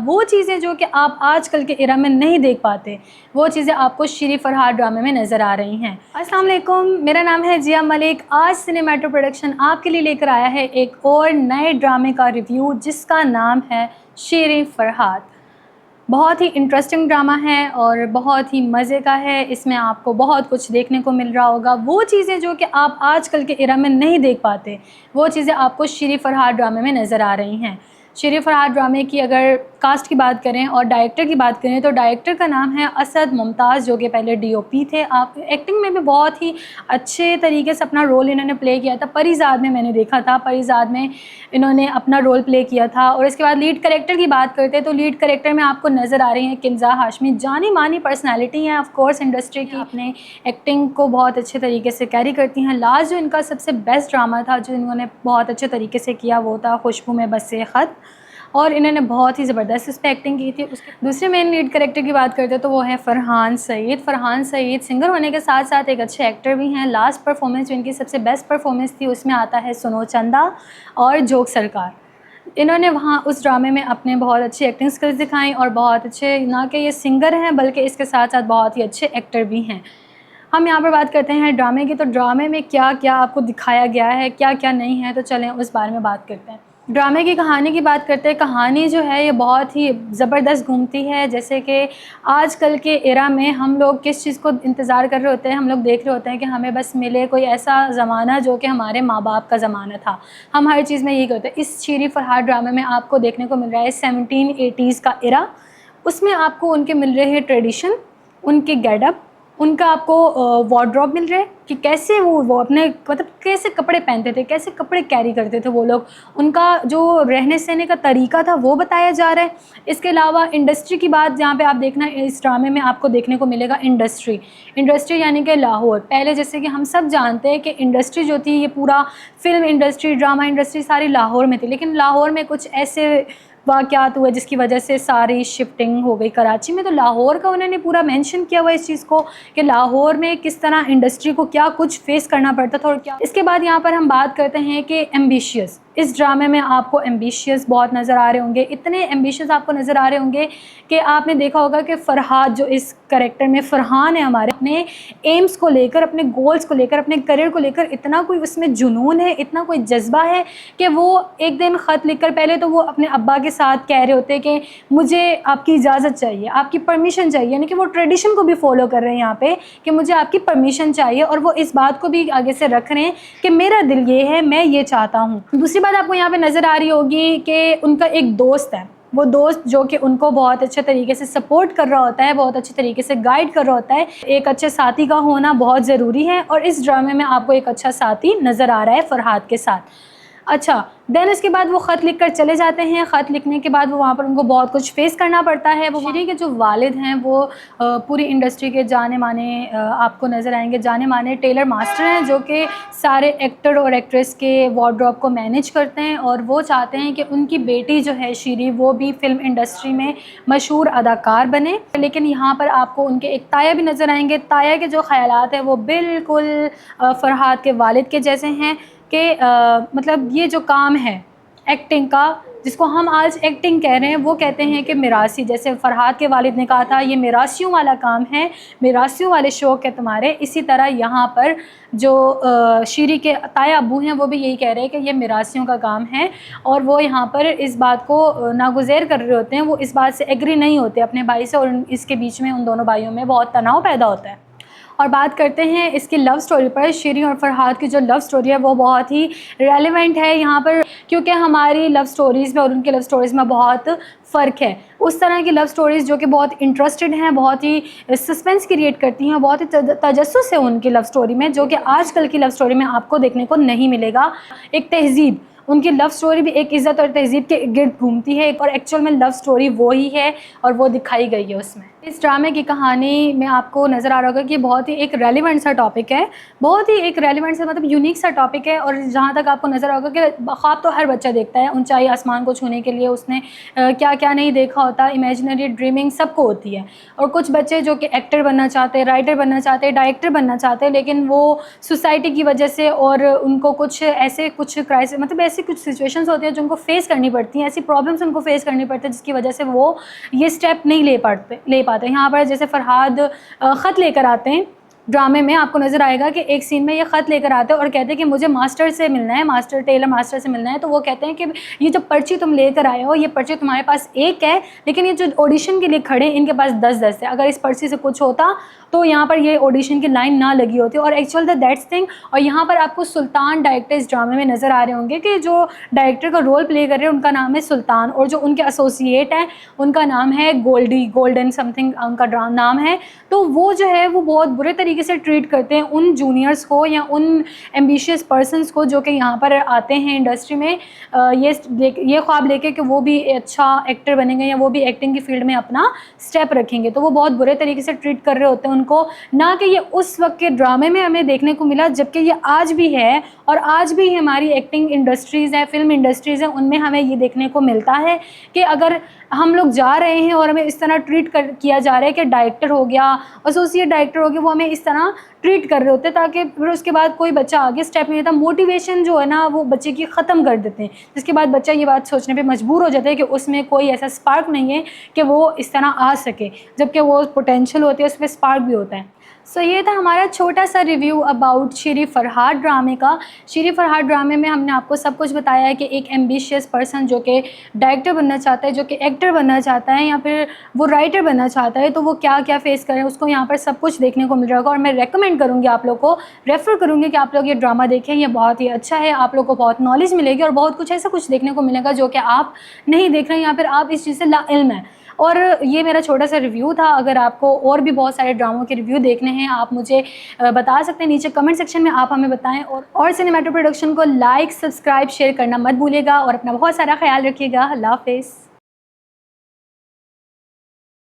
वो चीज़ें जो कि आप आजकल के एरा में नहीं देख पाते, वो चीज़ें आपको श्री फरहाद ड्रामे में नज़र आ रही हैं। अस्सलाम वालेकुम, मेरा नाम है जिया मलिक। आज सिनेमैटो प्रोडक्शन आपके लिए लेकर आया है एक और नए ड्रामे का रिव्यू जिसका नाम है श्री फरहाद। बहुत ही इंटरेस्टिंग ड्रामा है और बहुत ही मज़े का है। इसमें आपको बहुत कुछ देखने को मिल रहा होगा। वो चीज़ें जो कि आप आजकल के एरा में नहीं देख पाते, वो चीज़ें आपको श्री फरहाद ड्रामे में नज़र आ रही हैं। श्री फरहाद ड्रामे की अगर कास्ट की बात करें और डायरेक्टर की बात करें तो डायरेक्टर का नाम है असद मुमताज़, जो कि पहले डीओपी थे। आप एक्टिंग में भी बहुत ही अच्छे तरीके से अपना रोल इन्होंने प्ले किया था। परिज़ाद में मैंने देखा था, परिज़ाद में इन्होंने अपना रोल प्ले किया था। और इसके बाद लीड कैरेक्टर की बात करते हैं तो लीड कैरेक्टर में आपको नज़र आ रही हैं किन्ज़ा हाशमी, जानी मानी पर्सनैलिटी हैं ऑफ कोर्स इंडस्ट्री की। अपने एक्टिंग को बहुत अच्छे तरीके से कैरी करती हैं। लास्ट जो इनका सबसे बेस्ट ड्रामा था जो इन्होंने बहुत अच्छे तरीके से किया वो था खुशबू में बसे ख़त, और इन्होंने बहुत ही ज़बरदस्त इस पर एक्टिंग की थी। उसके दूसरे मेन लीड कैरेक्टर की बात करते हैं तो वो है फरहान सईद। फरहान सईद सिंगर होने के साथ साथ एक अच्छे एक्टर भी हैं। लास्ट परफॉर्मेंस जो इनकी सबसे बेस्ट परफॉर्मेंस थी उसमें आता है सुनो चंदा और जोक सरकार। इन्होंने वहाँ उस ड्रामे में अपने बहुत अच्छी एक्टिंग स्किल्स दिखाई और बहुत अच्छे, ना कि ये सिंगर हैं बल्कि इसके साथ साथ बहुत ही अच्छे एक्टर भी हैं। हम यहाँ पर बात करते हैं ड्रामे की, तो ड्रामे में क्या क्या आपको दिखाया गया है, क्या क्या नहीं है, तो चलें उस बारे में बात करते हैं। ड्रामे की कहानी की बात करते हैं। कहानी जो है ये बहुत ही ज़बरदस्त घूमती है। जैसे कि आजकल के एरा में हम लोग किस चीज़ को इंतज़ार कर रहे होते हैं, हम लोग देख रहे होते हैं कि हमें बस मिले कोई ऐसा ज़माना जो कि हमारे माँ बाप का ज़माना था। हम हर चीज़ में यही करते हैं। इस श्री फरहाद ड्रामे में आपको देखने को मिल रहा है 1780s का एरा। उसमें आपको उनके मिल रहे हैं ट्रेडिशन, उनके गेटअप, उनका आपको वार्डरोब मिल रहा है कि कैसे वो अपने मतलब कैसे कपड़े पहनते थे, कैसे कपड़े कैरी करते थे वो लोग, उनका जो रहने सहने का तरीका था वो बताया जा रहा है। इसके अलावा इंडस्ट्री की बात जहाँ पे आप देखना इस ड्रामे में आपको देखने को मिलेगा इंडस्ट्री यानी कि लाहौर। पहले जैसे कि हम सब जानते हैं कि इंडस्ट्री जो थी ये पूरा फिल्म इंडस्ट्री, ड्रामा इंडस्ट्री सारी लाहौर में थी, लेकिन लाहौर में कुछ ऐसे वाक़यात हुए जिसकी वजह से सारी शिफ्टिंग हो गई कराची में। तो लाहौर का उन्होंने पूरा मेंशन किया हुआ इस चीज़ को कि लाहौर में किस तरह इंडस्ट्री को क्या कुछ फेस करना पड़ता था और क्या। इसके बाद यहाँ पर हम बात करते हैं कि एम्बिशियस। इस ड्रामे में आपको एम्बिशियस बहुत नज़र आ रहे होंगे, इतने एम्बिशियस आपको नज़र आ रहे होंगे कि आपने देखा होगा कि फरहाद जो इस कैरेक्टर में फरहान है हमारे, अपने एम्स को लेकर, अपने गोल्स को लेकर, अपने करियर को लेकर इतना कोई उसमें जुनून है, इतना कोई जज्बा है कि वो एक दिन ख़त लिखकर पहले तो वो अपने अब्बा के साथ कह रहे होते हैं कि मुझे आपकी इजाज़त चाहिए, आपकी परमिशन चाहिए, यानी कि वो ट्रेडिशन को भी फॉलो कर रहे हैं यहाँ पे कि मुझे आपकी परमिशन चाहिए, और वो इस बात को भी आगे से रख रहे हैं कि मेरा दिल ये है, मैं ये चाहता हूँ। दूसरी बात आपको यहाँ पे नज़र आ रही होगी कि उनका एक दोस्त है, वो दोस्त जो कि उनको बहुत अच्छे तरीके से सपोर्ट कर रहा होता है, बहुत अच्छे तरीके से गाइड कर रहा होता है। एक अच्छे साथी का होना बहुत ज़रूरी है और इस ड्रामे में आपको एक अच्छा साथी नज़र आ रहा है फरहाद के साथ। अच्छा, देन इसके बाद वो ख़त लिख कर चले जाते हैं। ख़त लिखने के बाद वो वहाँ पर उनको बहुत कुछ फेस करना पड़ता है। वो श्री के जो वालिद हैं वो पूरी इंडस्ट्री के जाने माने आपको नज़र आएंगे, जाने माने टेलर मास्टर हैं जो कि सारे एक्टर और एक्ट्रेस के वार्डरोब को मैनेज करते हैं, और वो चाहते हैं कि उनकी बेटी जो है श्री वो भी फिल्म इंडस्ट्री में मशहूर अदाकार बने। लेकिन यहाँ पर आपको उनके एक ताया भी नज़र आएंगे। ताया के जो ख़यालात हैं वो बिल्कुल फरहाद के वालिद के जैसे हैं कि मतलब ये जो काम है एक्टिंग का, जिसको हम आज एक्टिंग कह रहे हैं, वो कहते हैं कि मिरासी, जैसे फरहाद के वालिद ने कहा था ये मिरासियों वाला काम है, मिरासियों वाले शौक़ है तुम्हारे। इसी तरह यहाँ पर जो श्री के ताया अबू हैं वो भी यही कह रहे हैं कि ये मिरासियों का काम है, और वो यहाँ पर इस बात को नागुज़ेर कर रहे होते हैं। वो इस बात से एग्री नहीं होते अपने भाई से, और इसके बीच में उन दोनों भाइयों में बहुत तनाव पैदा होता है। और बात करते हैं इसकी लव स्टोरी पर। श्री और फरहाद की जो लव स्टोरी है वो बहुत ही रेलेवेंट है यहाँ पर, क्योंकि हमारी लव स्टोरीज़ में और उनकी लव स्टोरीज़ में बहुत फ़र्क है। उस तरह की लव स्टोरीज़ जो कि बहुत इंटरेस्टेड हैं, बहुत ही सस्पेंस क्रिएट करती हैं, बहुत ही तजस्सुस है उनकी लव स्टोरी में, जो कि आजकल की लव स्टोरी में आपको देखने को नहीं मिलेगा। एक तहज़ीब, उनकी लव स्टोरी भी एक इज़्ज़त और तहज़ीब के गिर्द घूमती है, और एक्चुअल में लव स्टोरी वो ही है और वो दिखाई गई है उसमें। इस ड्रामे की कहानी में आपको नज़र आ रहा होगा कि बहुत ही एक रेलिवेंट सा टॉपिक है, बहुत ही एक रेलिवेंट सा मतलब यूनिक सा टॉपिक है। और जहाँ तक आपको नज़र आ होगा कि ख्वाब तो हर बच्चा देखता है, ऊंचाई आसमान को छूने के लिए उसने क्या क्या नहीं देखा होता, इमेजिनरी ड्रीमिंग सबको होती है। और कुछ बच्चे जो कि एक्टर बनना चाहते हैं, राइटर बनना चाहते हैं, डायरेक्टर बनना चाहते हैं, लेकिन वो सोसाइटी की वजह से और उनको कुछ क्राइसिस मतलब ऐसी कुछ सिचुएशंस होती हैं जो उनको फेस करनी पड़ती हैं, ऐसी प्रॉब्लम्स उनको फेस करनी पड़ती है जिसकी वजह से वो ये स्टेप नहीं ले पाते। यहाँ पर जैसे फरहाद ख़त लेकर आते हैं ड्रामे में, आपको नज़र आएगा कि एक सीन में ये ख़त लेकर आते हैं और कहते हैं कि मुझे मास्टर से मिलना है, मास्टर टेलर मास्टर से मिलना है। तो वो कहते हैं कि ये जो पर्ची तुम लेकर आए हो, ये पर्ची तुम्हारे पास एक है, लेकिन ये जो ऑडिशन के लिए खड़े इनके पास 10-10 है। अगर इस पर्ची से कुछ होता तो यहाँ पर ये ऑडिशन की लाइन ना लगी होती। और एक्चुअल दैट्स थिंग। और यहाँ पर आपको सुल्तान डायरेक्टर इस ड्रामे में नज़र आ रहे होंगे कि जो डायरेक्टर का रोल प्ले कर रहे हैं उनका नाम है सुल्तान, और जो उनके एसोसिएट हैं उनका नाम है गोल्डन समथिंग उनका नाम है। तो वो जो है वो बहुत बुरे तरीके से ट्रीट करते हैं उन जूनियर्स को या उन एम्बिशियस पर्सनस को जो कि यहाँ पर आते हैं इंडस्ट्री में ये ख्वाब लेके कि वो भी अच्छा एक्टर बनेंगे या वो भी एक्टिंग की फील्ड में अपना स्टेप रखेंगे। तो वो बहुत बुरे तरीके से ट्रीट कर रहे होते हैं उनको, ना कि ये उस वक्त के ड्रामे में हमें देखने को मिला, जबकि ये आज भी है। और आज भी हमारी एक्टिंग इंडस्ट्रीज़ हैं, फिल्म इंडस्ट्रीज़ हैं, उनमें हमें ये देखने को मिलता है कि अगर हम लोग जा रहे हैं और हमें इस तरह किया जा रहा है कि डायरेक्टर हो गया, एसोसिएट डायरेक्टर हो गया, वो हमें इस तरह ट्रीट कर रहे होते हैं ताकि फिर उसके बाद कोई बच्चा आगे स्टेप नहीं लेता। मोटिवेशन जो है ना वो बच्चे की ख़त्म कर देते हैं, जिसके बाद बच्चा ये बात सोचने पे मजबूर हो जाता है कि उसमें कोई ऐसा स्पार्क नहीं है कि वो इस तरह आ सके, जबकि वो पोटेंशियल होती है, उसमें स्पार्क भी होता है। सो ये था हमारा छोटा सा रिव्यू अबाउट शीरी फरहाद ड्रामे का। शीरी फरहाद ड्रामे में हमने आपको सब कुछ बताया है कि एक एम्बिशियस पर्सन जो कि डायरेक्टर बनना चाहता है, जो कि एक्टर बनना चाहता है या फिर वो राइटर बनना चाहता है, तो वो क्या क्या फेस करें उसको यहाँ पर सब कुछ देखने को मिल जाएगा। और मैं रेकमेंड करूँगी आप लोग को, रेफ़र करूँगी कि आप लोग ये ड्रामा देखें, ये बहुत ही अच्छा है। आप लोग को बहुत नॉलेज मिलेगी और बहुत कुछ ऐसा कुछ देखने को मिलेगा जो कि आप नहीं देख रहे हैं या फिर आप इस चीज़ से लाइल्म हैं। और ये मेरा छोटा सा रिव्यू था। अगर आपको और भी बहुत सारे ड्रामों के रिव्यू देखने हैं आप मुझे बता सकते हैं, नीचे कमेंट सेक्शन में आप हमें बताएं। और सिनेमैटो प्रोडक्शन को लाइक, सब्सक्राइब, शेयर करना मत भूलिएगा और अपना बहुत सारा ख्याल रखिएगा। अल्लाह हाफ़िज़।